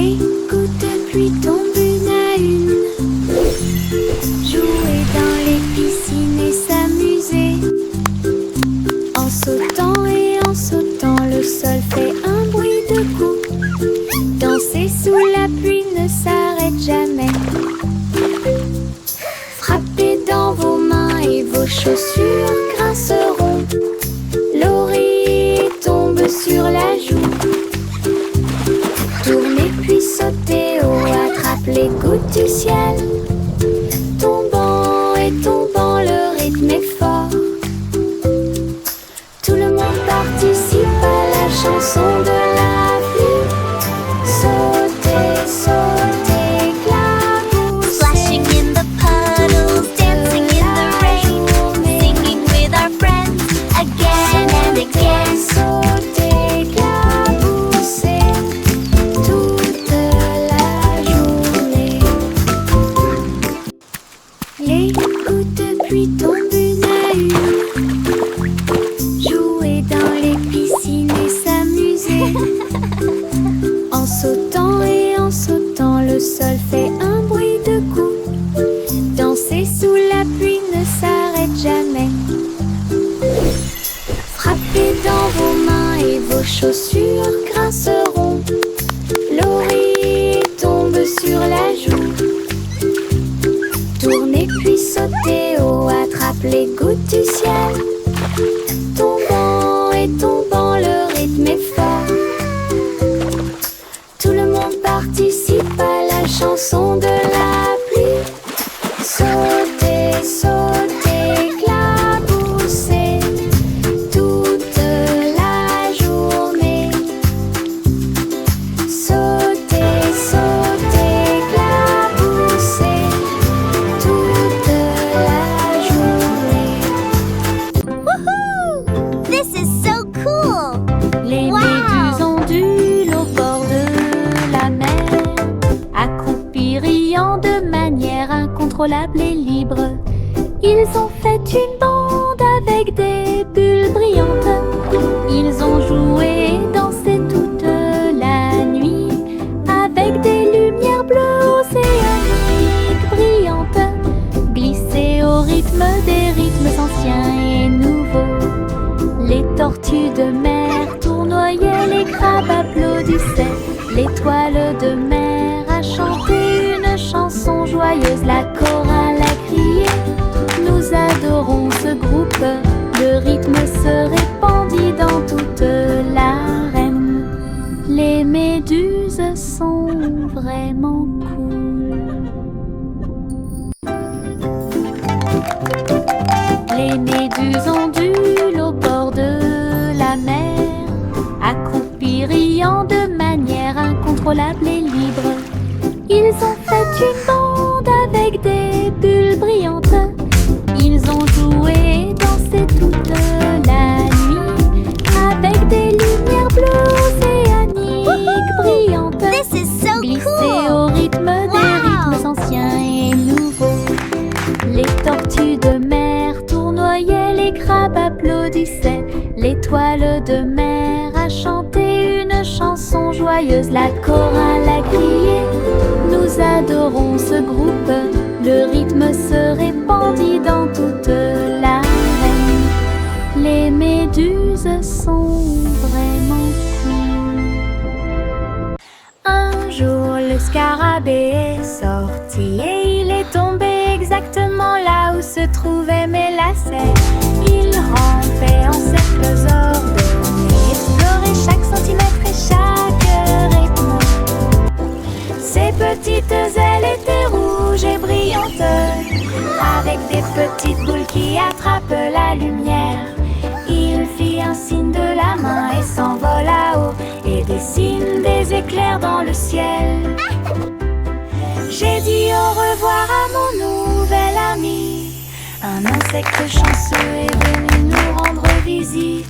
Les gouttes de pluie tombent une à une. Jouer dans les piscines et s'amuser. En sautant et en sautant, le sol fait un bruit de coups. Danser sous la pluie ne s'arrête jamais. Frappez dans vos mains et vos chaussures grinceront. L'oreiller tombe sur la joue. Tournez puis sautez haut, attrape les gouttes du ciel. Tombant et tombant, le rythme est fort. Tout le monde participe à la chanson de la pluie. Sautez, sautez, éclaboussez. Splashing in the puddles, dancing in the rain, singing with our friends again and again. Sautez, éclaboussez toute la journée. Les gouttes de pluie tombent une à une. Jouer dans les piscines et s'amuser. En sautant et en sautant, le sol fait un bruit de coups. Danser sous la pluie ne s'arrête jamais. Frappez dans vos mains et vos chaussures grinceront. L'oreiller tombe sur la joue. Tournez puis sautez haut, attrape les gouttes du ciel. Tombant et tombant, le rythme est fort. Tout le monde participe à la chanson de la pluie. Sautez, sautez, éclaboussez toute la journée. Sautez, sautez, éclaboussez toute la journée. Woohoo! This is so cool! Les Wow! méduses ondulent au bord de la mer, accroupis riant de manière incontrôlable et libre. Ils ont fait une bande avec des bulles brillantes. Ils ont joué et dansé toute la nuit avec des lumières bleues océaniques brillantes, glissées au rythme des rythmes anciens et nouveaux. Les tortues de mer tournoyaient, les crabes applaudissaient. L'étoile de mer a chanté une chanson joyeuse, la chorale a crié. Nous adorons ce groupe, le rythme se répandit dans toute l'arène. Les méduses sont vraiment cool. Les méduses ondulent au bord de la mer, accroupis riant de manière incontrôlable et libre. Ils ont fait une bande avec des bulles brillantes. Ils ont joué et dansé toute la nuit avec des lumières bleues océaniques brillantes, This is so glissées cool! au rythme des Wow! rythmes anciens et nouveaux. Les tortues de mer tournoyaient, les crabes applaudissaient. L'étoile de mer a chanté une chanson joyeuse, la chorale a crié. Nous adorons ce groupe, le rythme se répandit dans toute l'arène. Les méduses sont vraiment cool. Un jour, le scarabée est sorti et il est tombé exactement là où se trouvaient mes lacets. Il rampait en cercles ordonnés, explorait chaque centimètre et chaque rythme. Ses petites ailes étaient rouges et brillantes, avec des petites boules qui attrapent la lumière. Il fit un signe de la main et s'envola haut et dessine des éclairs dans le ciel. J'ai dit au revoir à mon nouvel ami. Un insecte chanceux est venu nous rendre visite.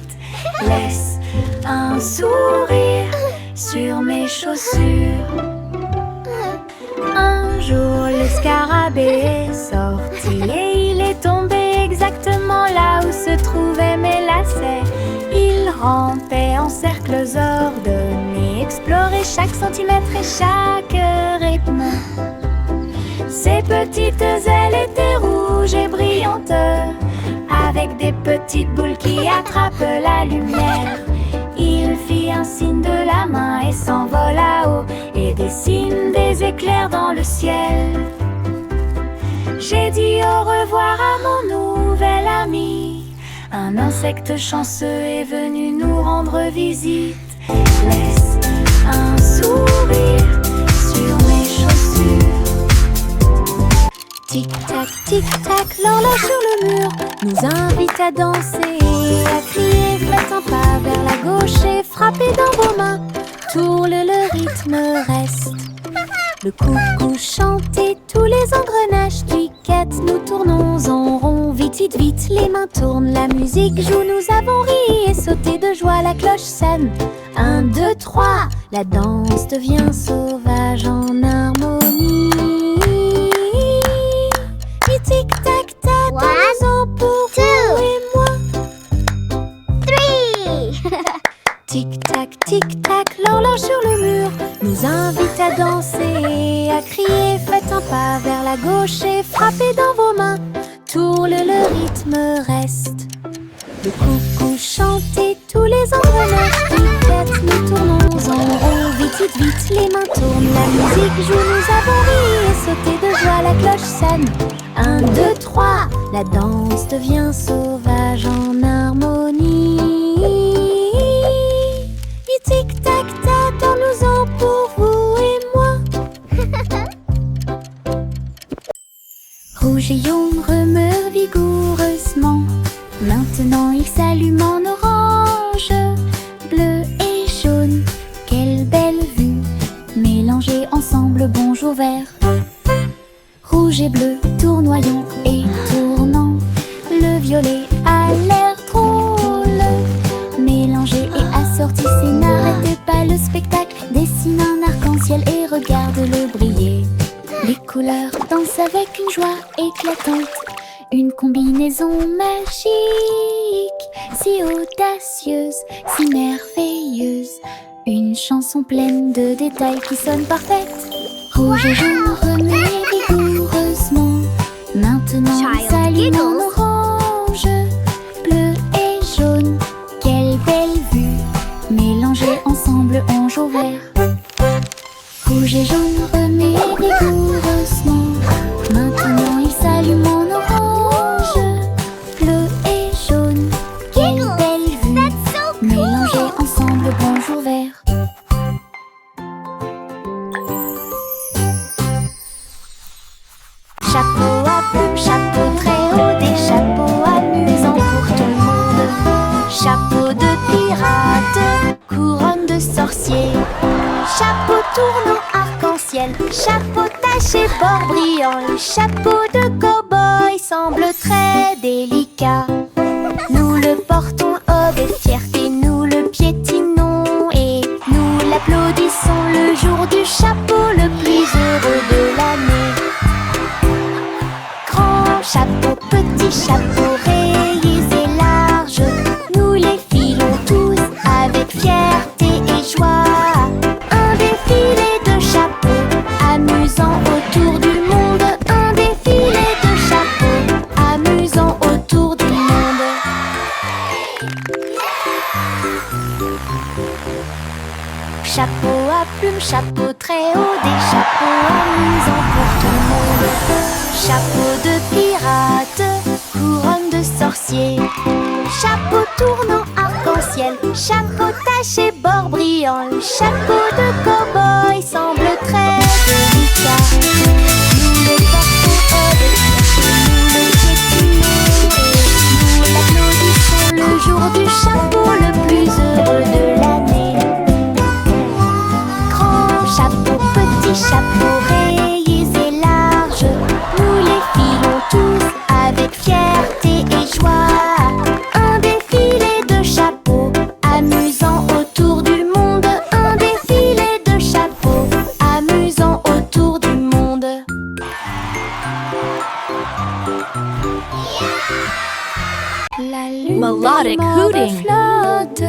Laisse un sourire sur mes chaussures. Un jour, le scarabée est sorti et il est tombé exactement là où se trouvaient mes lacets. Il Ramper en cercles ordonnés, explorer chaque centimètre et chaque rythme. Ses petites ailes étaient rouges et brillantes, avec des petites boules qui attrapent la lumière. Il fit un signe de la main et s'envola haut et dessine des éclairs dans le ciel. J'ai dit au revoir à mon nouvel ami. Un insecte chanceux est venu nous rendre visite. Laisse un sourire sur mes chaussures. Tic-tac, l'horloge sur le mur nous invite à danser et à crier. Faites un pas vers la gauche et frappez dans vos mains. Tourle, le rythme reste. Le coucou chante et tous les engrenages cliquettent. Nous tournons en rond, vite, vite, vite. Les mains tournent, la musique joue. Nous avons ri et sauté de joie. La cloche sonne. 1, 2, 3. La danse devient sauvage en harmonie. Tic-tac-tac, dansons pour vous et moi. 3. Tic-tac, l'horloge sur le mur nous invite à danser et à crier. Faites un pas vers la gauche et frappez dans vos mains. Tourle, le rythme reste. Le coucou chante et tous les engrenages cliquettent. Nous tournons en rond, vite, vite, vite. Les mains tournent, la musique joue. Nous avons ri et sauté de joie. La cloche sonne. 1, 2, 3. La danse devient sauvage en harmonie. Tic-tac-tac, dansons pour vous et moi. Rouge et jaune remeurent vigoureusement. Maintenant il s'allume en orange. Bleu et jaune, quelle belle vue. Mélangés ensemble, bonjour vert. Rouge et bleu, tournoyant et tournant. Le violet a l'air drôle. Mélangé et assorti, c'est n'arrêtez pas le spectacle. Dessine un arc-en-ciel et regarde-le briller. Les couleurs dansent avec une joie éclatante. Une combinaison magique, si audacieuse, si merveilleuse. Une chanson pleine de détails qui sonne parfaite. Rouge et jaune remuent vigoureusement. Maintenant il s'allume en orange. Bleu et jaune, quelle belle vue. Mélangés ensemble, on joue vert. Rouge et jaune remuent vigoureusement. Maintenant il s'allume en orange. Bleu et jaune, quelle belle vue. Mélangés ensemble, bonjour vert. Chapeau à plumes, chapeau très haut, des chapeaux amusants pour tout le monde. Chapeau de pirate, couronne de sorcier. Chapeau tournant arc-en-ciel, chapeau taché bord brillant. Le chapeau de cow-boy semble très délicat. Nous le portons avec fierté, nous le piétinons et nous l'applaudissons le jour du chapeau le plus heureux de l'année. Grand chapeau, petit chapeau, rayés et larges, nous les filons tous avec fierté et joie. Un défilé de chapeaux, amusant autour du monde. Un défilé de chapeaux, amusant autour du monde. Chapeau à plumes, chapeau très haut, des chapeaux amusants pour tout le monde. Chapeau de pirate, couronne de sorcier. Chapeau tournant arc-en-ciel, chapeau taché bord brillant. Le chapeau de cow-boy semble très délicat. Nous le portons avec fierté, nous le piétinons et nous l'applaudissons le jour du chapeau le plus heureux de l'année. Grand chapeau, petit chapeau, rayés et larges, nous les filons tous avec fierté et joie. Un défilé de chapeaux, amusant autour du monde. Un défilé de chapeaux, amusant autour du monde. La lune Melodic des morts hooting. flotte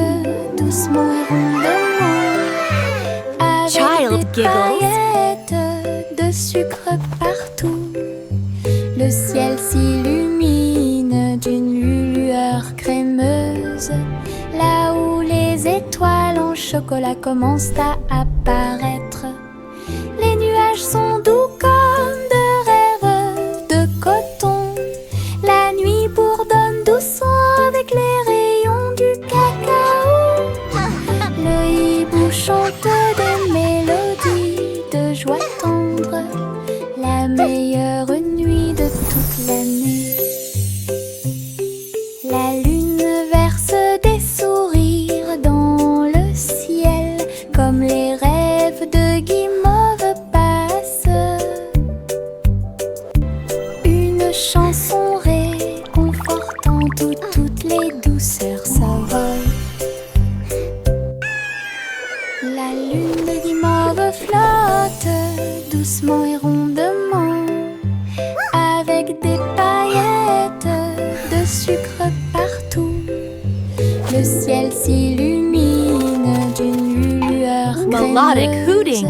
Le ciel s'illumine d'une lueur crémeuse. Là où les étoiles en chocolat commencent à apparaître. Les nuages sont doux comme de rêves de coton. La nuit bourdonne doucement avec les rayons du cacao. Le hibou chante des mélodies de joie tendre. La meilleure nuit de toute l'année. La lune verse des sourires dans le ciel, comme les rêves de guimauve passent. Une chanson réconfortante où toutes les douceurs s'envolent. La lune de guimauve flotte doucement et rondement, avec des paillettes de sucre partout. Le ciel s'illumine d'une lueur Melodic crémeuse. hooting.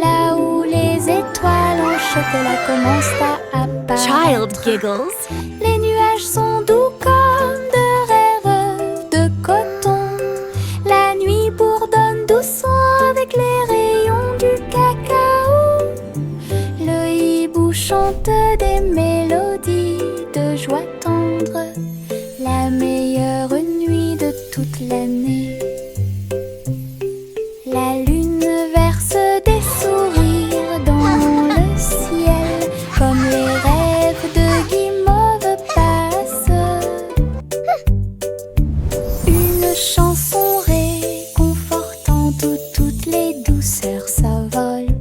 Là où les étoiles en chocolat commencent à apparaître. Child giggles. Les nuages sont doux comme de rêves de coton. La nuit bourdonne doucement avec les rayons du cacao. Le hibou chante des mélodies de joie tendre. La meilleure nuit de toute l'année. La lune verse des sourires dans le ciel, comme les rêves de guimauve passent. Une chanson réconfortante où toutes les douceurs s'envolent.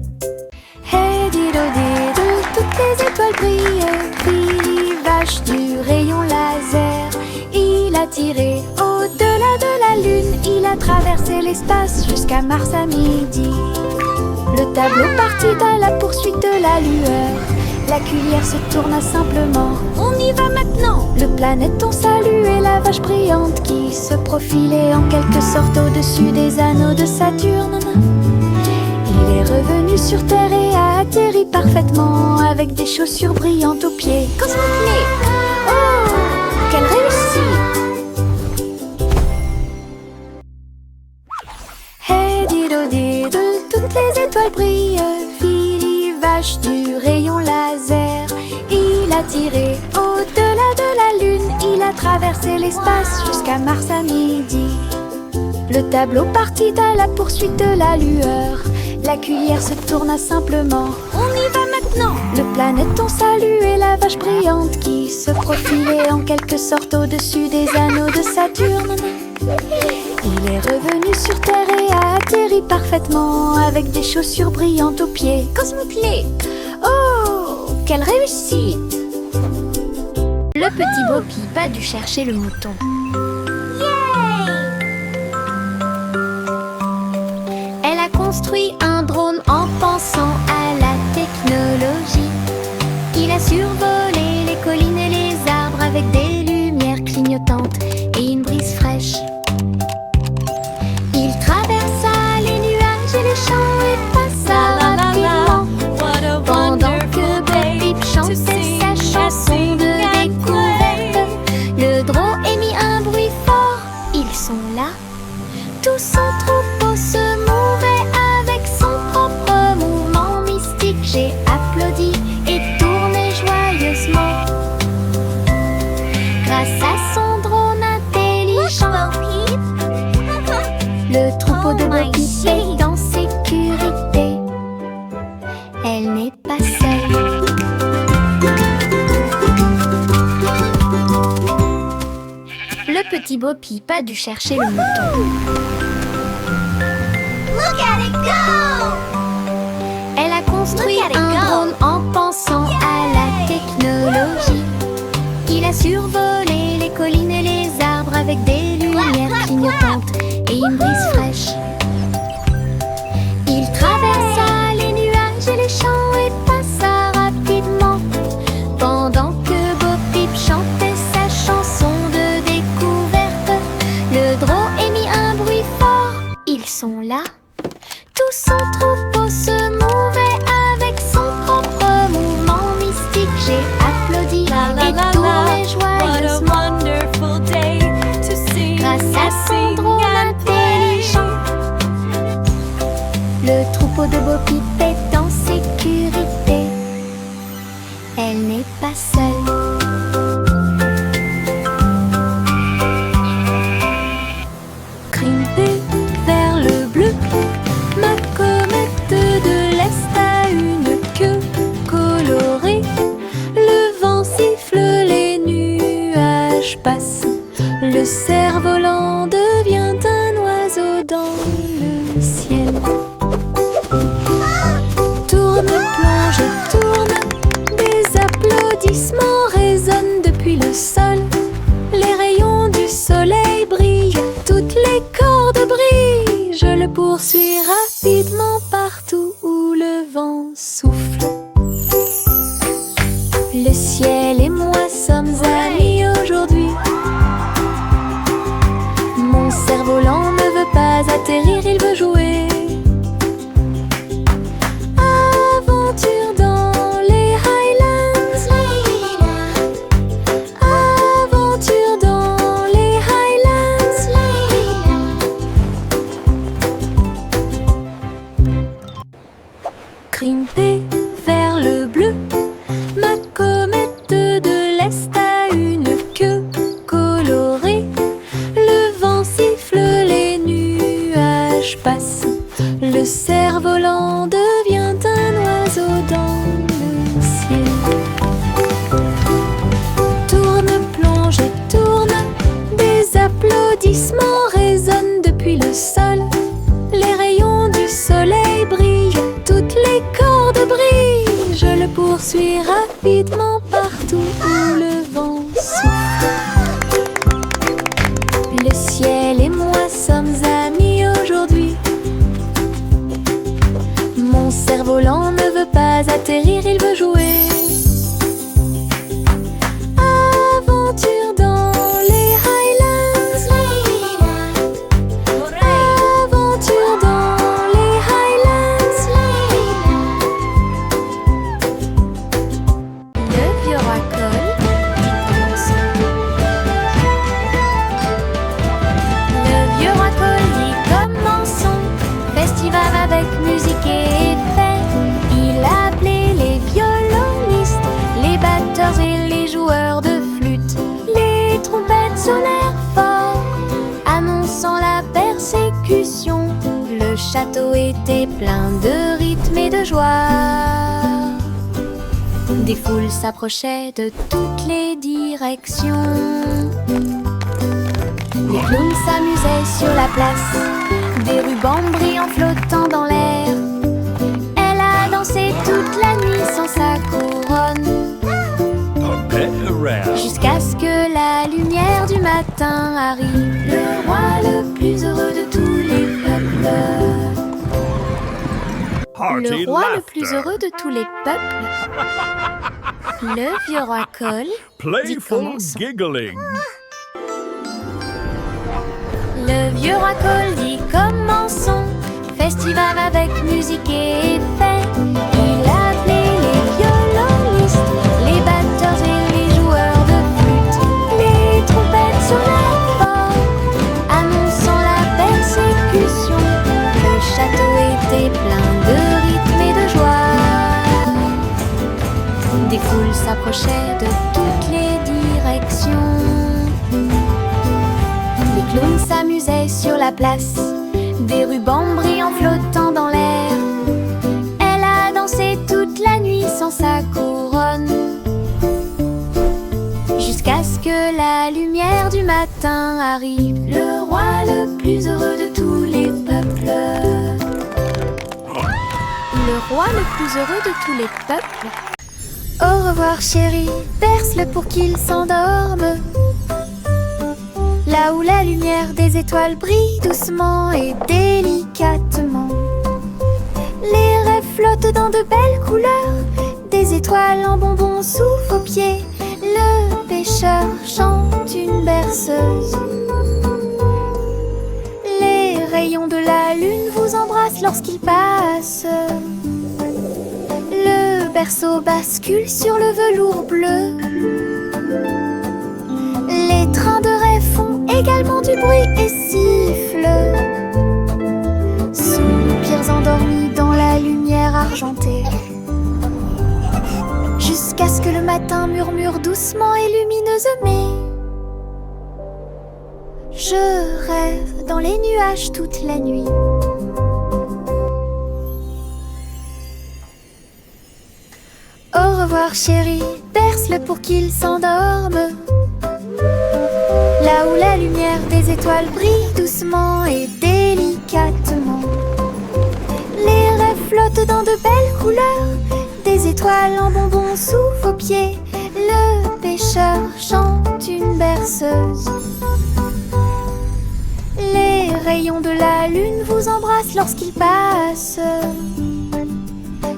Hey dido dido, toutes les étoiles brillent. Billy vache du rayon laser. Il a tiré au-delà de la lune. Il a traversé l'espace jusqu'à Mars à midi. Le tableau partit à la poursuite de la lueur. La cuillère se tourna simplement. On y va maintenant. Le planéton saluait la vache brillante qui se profilait en quelque sorte au-dessus des anneaux de Saturne. Il est revenu sur Terre et a atterri parfaitement avec des chaussures brillantes aux pieds. Cosmoclé! Oh, quelle réussite! Hey dido dido, toutes les étoiles brillent. Philly vache du rayon laser. Il a tiré au-delà de la lune. Il a traversé l'espace jusqu'à Mars à midi. Le tableau partit à la poursuite de la lueur. La cuillère se tourna simplement. On y va maintenant. Le planéton saluait la vache brillante qui se profilait en quelque sorte au-dessus des anneaux de Saturne. Il est revenu sur Terre et a atterri parfaitement avec des chaussures brillantes aux pieds. Cosmoclé! Oh, quelle réussite! Le petit Bo Peep a dû chercher le mouton. Elle a construit un drone en pensant à la technologie. Il a survolé les collines et les arbres avec des lumières clignotantes et une brise fraîche. Il traversa les nuages et les champs et passa rapidement. Pendant que Bo Peep chantait sa chanson de découverte, le drone émit un bruit fort. Ils sont là. Tout son troupeau se mouvait avec son propre mouvement mystique. J'ai applaudi et tourné joyeusement. Grâce à son drone intelligent, le troupeau de Bo Peep est en sécurité. Elle n'est pas seule. Le petit Bo Peep a dû chercher le mouton. Look at it go! Elle a construit Look at it un go. drone en pensant à la technologie. Il a survolé les collines et les arbres avec des lumières clap, clignotantes et une brise fraîche. Il traversa les nuages et les champs et passa rapidement. Pendant que Bo Peep chantait sa chanson de découverte, le drone émit un bruit fort. Ils sont là. Tout son troupeau se mouvait avec son propre mouvement mystique. J'ai applaudi Pip est en sécurité. Elle n'est pas seule. Crimpée vers le bleu, ma comète de l'Est a une queue colorée. Le vent siffle, les nuages passent. Le cerf-volant devient un oiseau dans le ciel. Tourne, plonge, tourne. Des applaudissements résonnent depuis le sol. Les rayons du soleil brillent, toutes les cordes brillent. Je le poursuis rapidement partout où le vent souffle. Le ciel et moi sommes amis aujourd'hui. Mon cerf-volant ne veut pas atterrir, il veut jouer. Aventure dans les Highlands. Aventure dans les Highlands. Crimpée vers le bleu, ma comète de l'Est a une queue colorée. Le vent siffle, les nuages passent. Le cerf-volant devient un oiseau dans le ciel. Tourne, plonge et tourne. Des applaudissements résonnent depuis le sol. Les rayons du soleil brillent, toutes les cordes brillent. Je le poursuis rapidement partout où le vent souffle. Le ciel et moi sommes amis aujourd'hui. Mon cerf-volant ne veut pas atterrir, il veut jouer. Aventure dans les Highlands. Aventure dans les Highlands. Le vieux racole dit commençons. Festival avec musique et effets. Il a appelé les violonistes, les batteurs et les joueurs de flûte. Les trompettes sonnèrent fort, annonçant la persécution. Le château était plein de rythme et de joie. Des foules s'approchaient de toutes les directions. Les clowns s'amusaient sur la place, des rubans brillants flottant dans l'air. Elle a dansé toute la nuit sans sa couronne, jusqu'à ce que la lumière du matin arrive. Le roi le plus heureux de tous les peuples. Le roi le plus heureux de tous les peuples. Le vieux roi Cole dit commençons. Giggling. Le vieux roi Cole dit commençons. Festival avec musique et effets. Il a appelé les violonistes, les batteurs et les joueurs de flûte. Les trompettes sonnèrent fort, annonçant la persécution. Le château était plein de rythme et de joie. Des foules s'approchaient de toutes les directions. Les clowns s'amusaient sur la place, des rubans brillants flottant dans l'air. Elle a dansé toute la nuit sans sa couronne, jusqu'à ce que la lumière du matin arrive. Le roi le plus heureux de tous les peuples. Le roi le plus heureux de tous les peuples. Au revoir chéri, berce-le pour qu'il s'endorme. Là où la lumière des étoiles brille doucement et délicatement. Les rêves flottent dans de belles couleurs, des étoiles en bonbons sous vos pieds. Le pêcheur chante une berceuse. Les rayons de la lune vous embrassent lorsqu'il passe. Le berceau bascule sur le velours bleu. Les trains de rêve font également du bruit et sifflent. Soupirs endormis dans la lumière. argentée. Jusqu'à ce que le matin murmure doucement et lumineusement. Je rêve dans les nuages toute la nuit. Au revoir chéri, berce-le pour qu'il s'endorme. Là où la lumière des étoiles brille doucement et délicatement. Les rêves flottent dans de belles couleurs, des étoiles en bonbons sous vos pieds. Le pêcheur chante une berceuse. Les rayons de la lune vous embrassent lorsqu'il passe.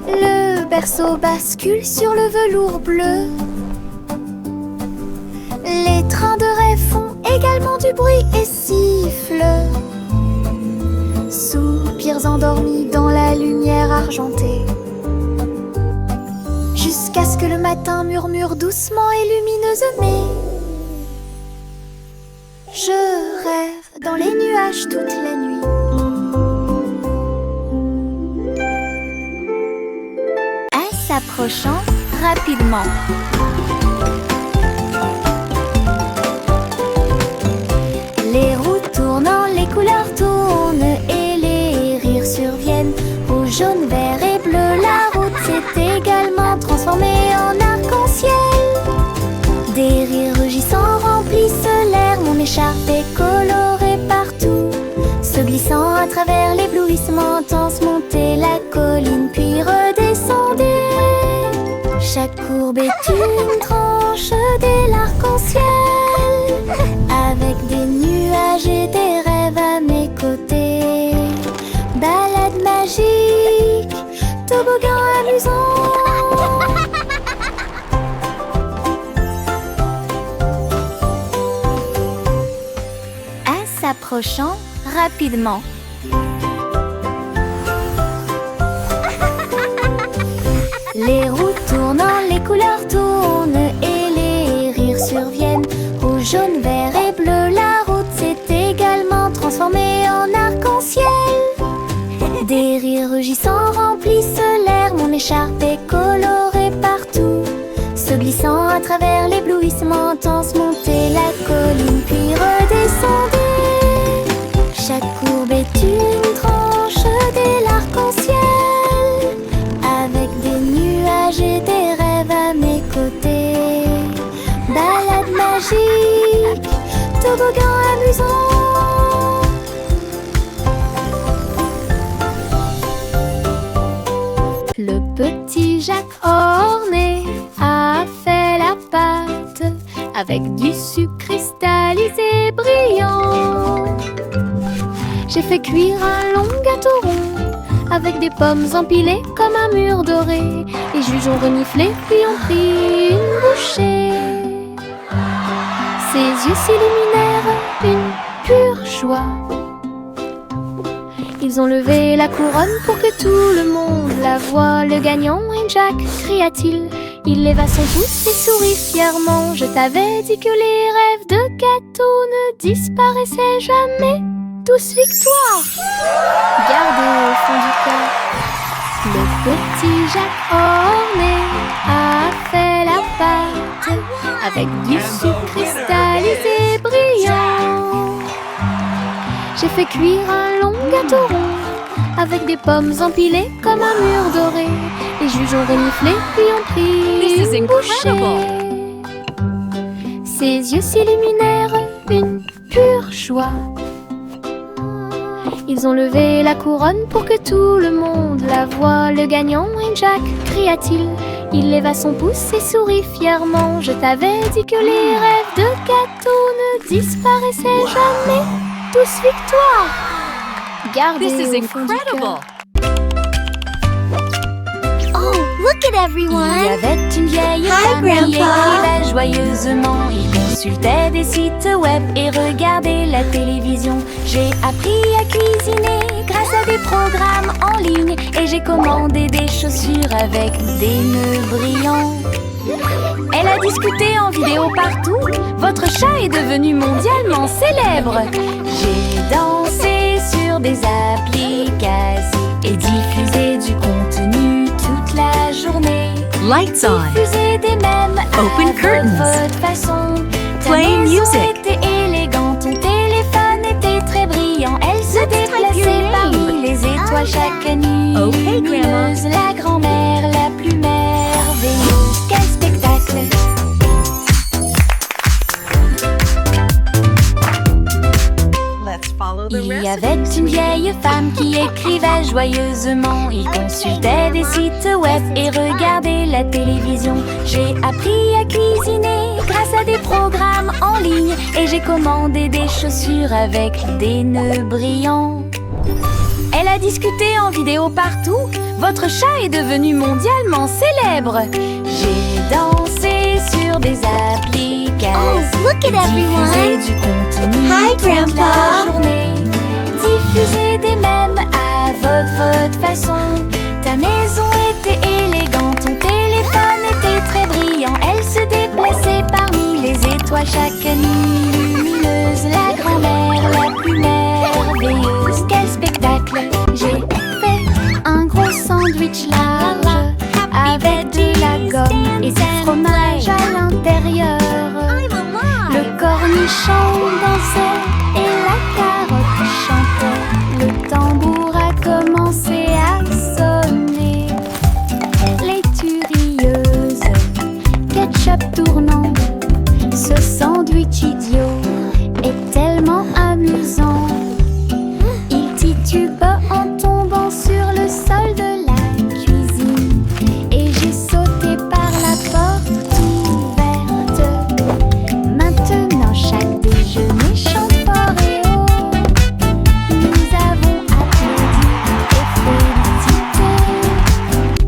Le berceau bascule sur le velours bleu. Les trains de rêve font également du bruit et sifflent. Soupirs endormis dans la lumière argentée. Jusqu'à ce que le matin murmure doucement et lumineusement. Je rêve dans les nuages toute la nuit. S'approchant rapidement. Les roues tournant, les couleurs tournent et les rires surviennent. Rouge, jaune, vert et bleu, la route s'est également transformée en arc-en-ciel. Des rires rugissants remplissent l'air, mon écharpe est colorée partout. Se glissant à travers l'éblouissement intense, montez la colline puis redescendez. Chaque courbe est une tranche de l'arc-en-ciel. Avec des nuages et des rêves à mes côtés. Balade magique, toboggan amusant. S'approchant rapidement. Les roues tournant, les couleurs tournent et les rires surviennent. Rouge, jaune, vert et bleu, la route s'est également transformée en arc-en-ciel. Des rires rugissants remplissent l'air, mon écharpe est colorée partout. Se glissant à travers l'éblouissement intense, montez la colline puis redescendez. Chaque courbe est une tranche de l'arc-en-ciel. Avec des nuages et des rêves à mes côtés. Balade magique, toboggan amusant. Le petit Jacques orné a fait la pâte avec du sucre cristallisé brillant. J'ai fait cuire un long gâteau rond avec des pommes empilées comme un mur doré. Les juges ont reniflé puis ont pris une bouchée. Ses yeux s'illuminèrent une pure joie. Ils ont levé la couronne pour que tout le monde la voie. Le gagnant est Jack, cria-t-il. Il leva son pouce et sourit fièrement. Je t'avais dit que les rêves de gâteau ne disparaissaient jamais. Tous victoire! Gardez au fond du cœur. Le petit Jacques orné a fait la pâte avec du sucre cristallisé brillant. J'ai fait cuire un long gâteau rond avec des pommes empilées comme un mur doré. Les juges ont reniflé puis ont pris une bouchée. Ses yeux s'illuminèrent une pure joie. Ils ont levé la couronne pour que tout le monde la voie. Le gagnant est Jack, cria-t-il. Il leva son pouce et sourit fièrement. Je t'avais dit que les rêves de gâteau ne disparaissaient jamais. Tous victoire! Gardez au fond du cœur. Oh, look at Il y everyone! avait une vieille Hi, famille qui Grandpa. vivait joyeusement. Ils consultaient des sites web et regardaient la télévision. J'ai appris à cuisiner grâce à des programmes en ligne. Et j'ai commandé des chaussures avec des nœuds brillants. Elle a discuté en vidéo partout. Votre chat est devenu mondialement célèbre. J'ai dansé sur des applications et diffusé du contenu Lights on. Diffusez des mèmes Open à curtains. votre façon. Ta Play maison music. était élégante, ton téléphone était très brillant. Elle se Let's type your déplaçait name. parmi les étoiles chaque nuit. Okay, Grandma. Lumineuse, la grand-mère la plus merveilleuse. Quel spectacle! Let's follow the Il y avait une vieille femme qui écrivait joyeusement. Il consultait des sites web et regardait la télévision. J'ai appris à cuisiner grâce à des programmes en ligne. Et j'ai commandé des chaussures avec des nœuds brillants. Elle a discuté en vidéo partout. Votre chat est devenu mondialement célèbre. J'ai dansé sur des applications. Oh, look at everyone. Diffusé du contenu Hi, toute Grandpa. la journée. Diffuser des mèmes à votre façon. Ta maison était élégante, ton téléphone était très brillant. Elle se déplaçait parmi les étoiles chaque nuit. Lumineuse, la grand-mère la plus merveilleuse. Quel spectacle! J'ai fait un gros sandwich large avec de la gomme et du fromage à l'intérieur. Le cornichon dansait et la carotte chantait. Le tambour a commencé à sonner. Les turieuses, ketchup tournant. Ce sandwich idiot est tellement amusant. Il titube en tombant sur le sol de la cuisine. Et j'ai sauté par la porte ouverte. Maintenant chaque déjeuner chante fort et haut. Nous avons applaudi et félicité.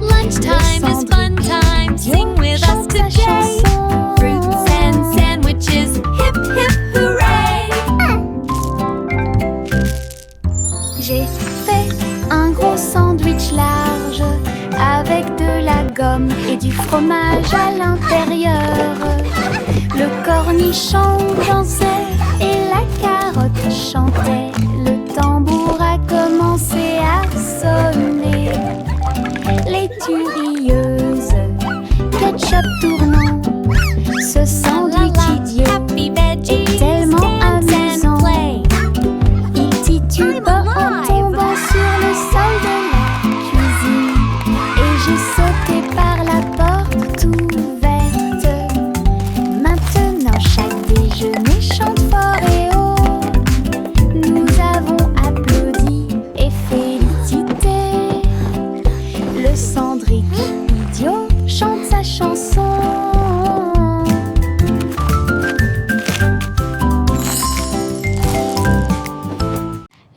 Lunchtime is fun time. Sing with us Chante sa today. chanson. Fruits and sandwiches. Hip, hip, hooray! J'ai fait un gros sandwich large avec de la gomme et du fromage à l'intérieur. Le cornichon dansait et la carotte chantait. Le tambour a commencé à sonner. Les turieuses, ketchup tournant. Ce sandwich idiot Happy veggies. est tellement Dance and amusant. play. Il titube en tombant sur le sol de la cuisine. Et j'ai sauté par la porte ouverte. Maintenant chaque déjeuner chante fort et haut. Nous avons applaudi et félicité. Le cendrier idiot chante sa chanson.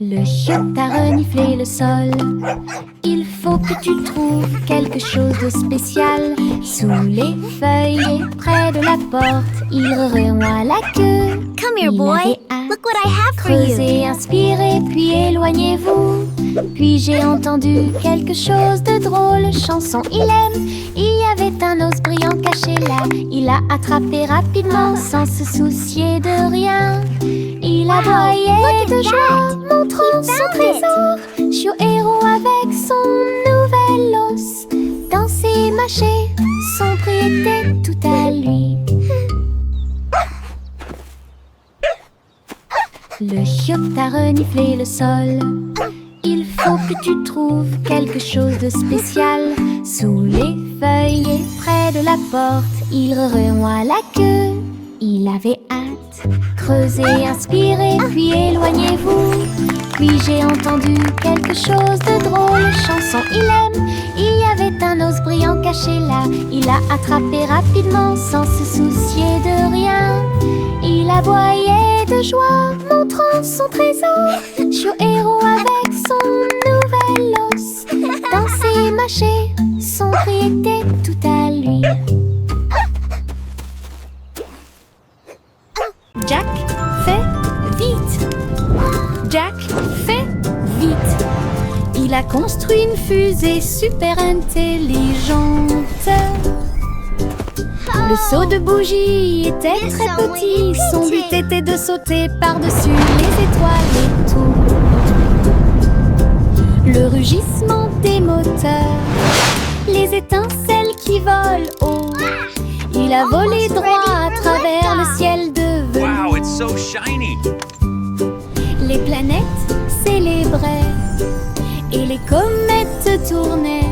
Le chiotte a reniflé le sol. Il faut que tu trouves quelque chose de spécial. Sous les feuilles et près de la porte, il remuait la queue. Come here, Il boy. avait hâte. Look what I have for you. Creusez, inspirez, puis éloignez-vous. Puis j'ai entendu quelque chose de drôle. Chanson, il aime. Il y avait un os brillant caché là. Il l'a attrapé rapidement sans se soucier de rien. Il aboyait look at de joie, that. montrant He son found trésor. Chiot héros avec son nouvel os. Danser, mâcher, son prix était tout à lui. Le chiotte a reniflé le sol. Il faut que tu trouves quelque chose de spécial. Sous les feuilles et près de la porte, il remuait la queue. Il avait hâte. Creusez, inspirez, puis éloignez-vous. Puis j'ai entendu quelque chose de drôle. Chanson, il aime. Il y avait un os brillant caché là. Il l'a attrapé rapidement sans se soucier de rien. Il aboyait de joie, montrant son trésor. Chiot héros avec son nouvel os. Danser, mâcher, son prix était tout à lui. Jack fait vite. Jack fait vite. Il a construit une fusée super intelligente. Le seau de bougie était It's très so petit. Son but pretty. était de sauter par-dessus les étoiles et tout. Le rugissement des moteurs, les étincelles qui vole haut. Il a volé droit à travers le ciel de velours. Wow, it's so shiny. Les planètes célébraient et les comètes tournaient.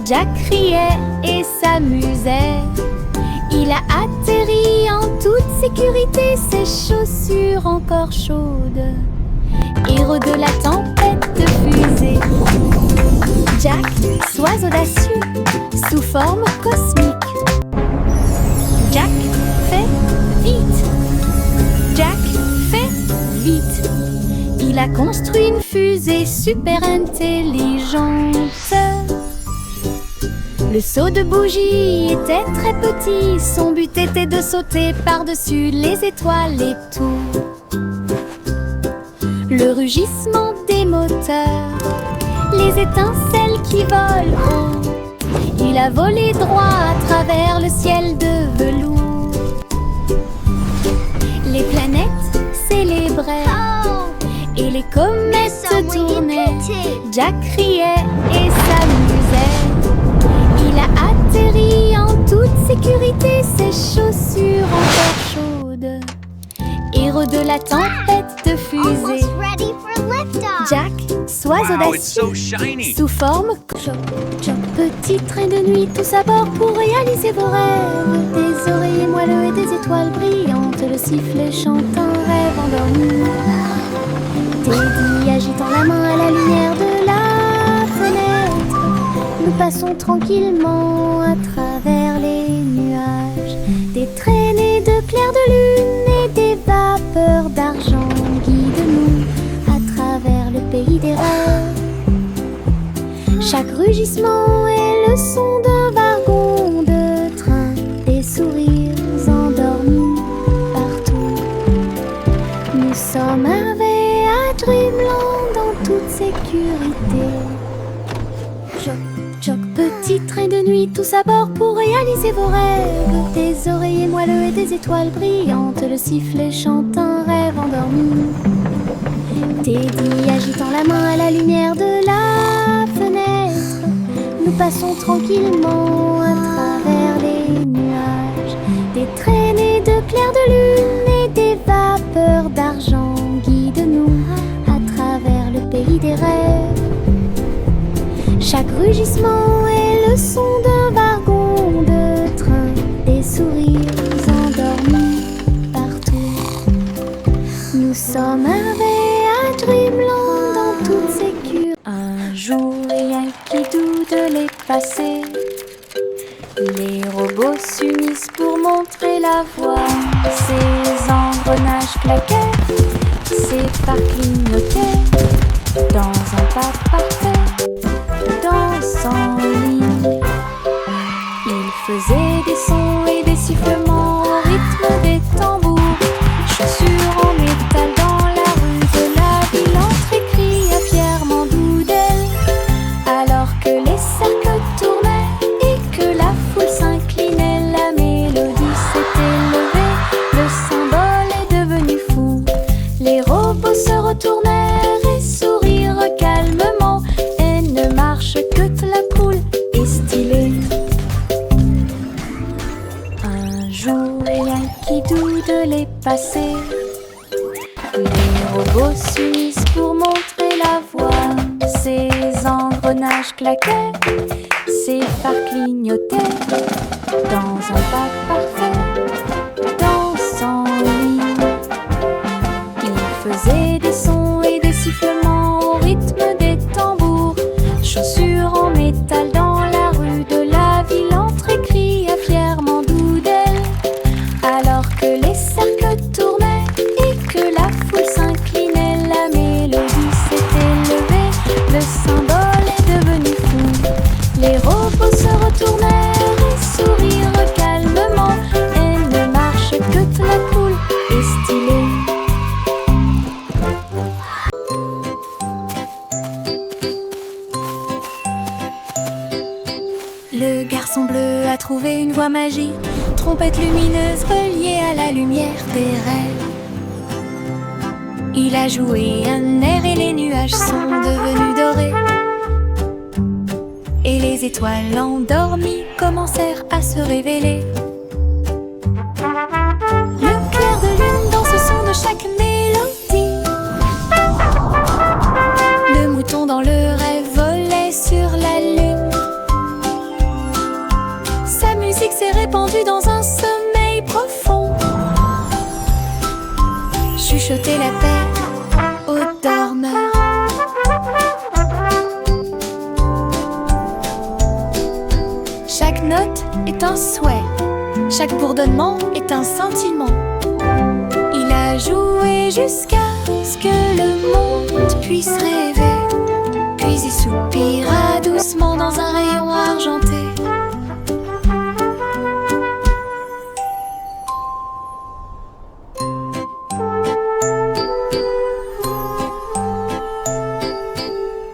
Jack riait et s'amusait. Il a atterri en toute sécurité, ses chaussures encore chaudes. Héros de la tempête de fusée. Jack, sois audacieux, sous forme cosmique. Jack, fais vite. Jack, fais vite. Il a construit une fusée super intelligente. Le seau de bougie était très petit. Son but était de sauter par-dessus les étoiles et tout. Le rugissement des moteurs, les étincelles qui volent haut. Il a volé droit à travers le ciel de velours. Les planètes célébraient et les comètes tournaient. Jack riait et s'amusait. Il a atterri en toute sécurité, ses chaussures encore chaudes. Héros de la tempête de fusée. Ready for liftoff. Jack, sois Wow, it's so audacieux, shiny. sous forme choc, choc. Petit train de nuit, tous à bord pour réaliser vos rêves. Des oreillers moelleux et des étoiles brillantes. Le sifflet chante un rêve endormi. Teddy agitant la main à la lumière de la fenêtre. Nous passons tranquillement à travers les nuages. Des traînées de clairs de lune et des vapeurs d'argent guident-nous à travers le pays des rêves. Chaque rugissement est le son d'un wagon de train. Des sourires endormis partout. Nous sommes arrivés à Dreamland en toute sécurité. Choc, choc, petit train de nuit, tous à bord pour réaliser vos rêves. Des oreillers moelleux et des étoiles brillantes. Le sifflet chante un rêve endormi. Teddy agitant la main à la lumière de la fenêtre. Nous passons tranquillement à travers les nuages. Des traînées de clairs de lune et des vapeurs d'argent guident-nous à travers le pays des rêves. Chaque rugissement est le son d'un wagon de train. Des sourires endormis partout. Nous sommes arrivés à Dreamland en toute sécurité. Un jour, rien qui doute de les passer. Les robots s'unissent pour montrer la voie. Ces engrenages claquaient, ces phares clignotaient. Dans un pas parfait, dans en ligne. Ils faisaient des sons et des sifflements au rythme des tambours. Chaussures en métal dans la rue de la ville, entre cris à fièrement d'elle. Alors que les cercles tournaient et que la foule s'inclinait, la mélodie s'était levée, le symbole est devenu fou. Les robots se retournèrent et sourirent calmement. Et ne marche que la cool et stylée. Un jour, rien qui doute de les passer. Les robots s'unissent pour montrer la voie. Ces engrenages claquaient, ces phares clignotaient. Dans un pas parfait, dans en ligne. Ils faisaient des sons et des sifflements au rythme des tambours. Chaussures en métal dans la rue de la ville, entre cris à fièrement d'elle. Alors que les cercles tournaient et que la foule s'inclinait, la mélodie s'était levée, le symbole est devenu fou. Les robots se retournèrent et sourirent calmement. Et ne marche que la cool et stylée. Le garçon bleu a trouvé une voie magique, trompette lumineuse reliée à la lumière des rêves. Il a joué un air et les nuages sont devenus dorés. Et les étoiles endormies commencèrent à se révéler. Le clair de lune dans ce son de chaque mélodie. Le mouton dans le rêve volait sur la lune. Sa musique s'est répandue dans un sommeil profond. Chuchoter la paix aux dormeurs. Chaque note est un souhait, chaque bourdonnement est un sentiment. Il a joué jusqu'à ce que le monde puisse rêver, puis il soupira doucement dans un rayon argenté.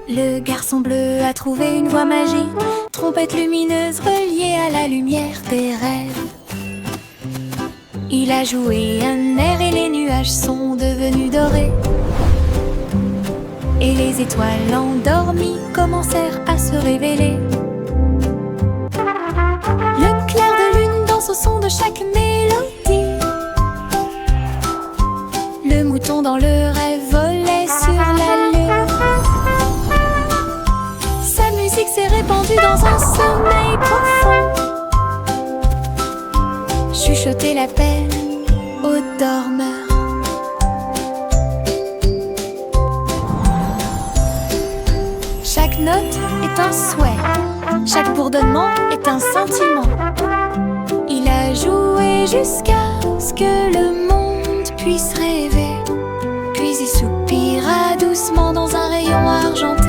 Le garçon bleu a trouvé une voix magique, trompette lumineuse reliée à la lumière des rêves. Il a joué un air et les nuages sont devenus dorés. Et les étoiles endormies commencèrent à se révéler. Le clair de lune danse au son de chaque mélodie. Le mouton dans le rêve volait sur la lune. Sa musique s'est répandue dans un sommeil profond. Chuchoter la paix aux dormeurs. Chaque note est un souhait, chaque bourdonnement est un sentiment. Il a joué jusqu'à ce que le monde puisse rêver, puis il soupira doucement dans un rayon argenté.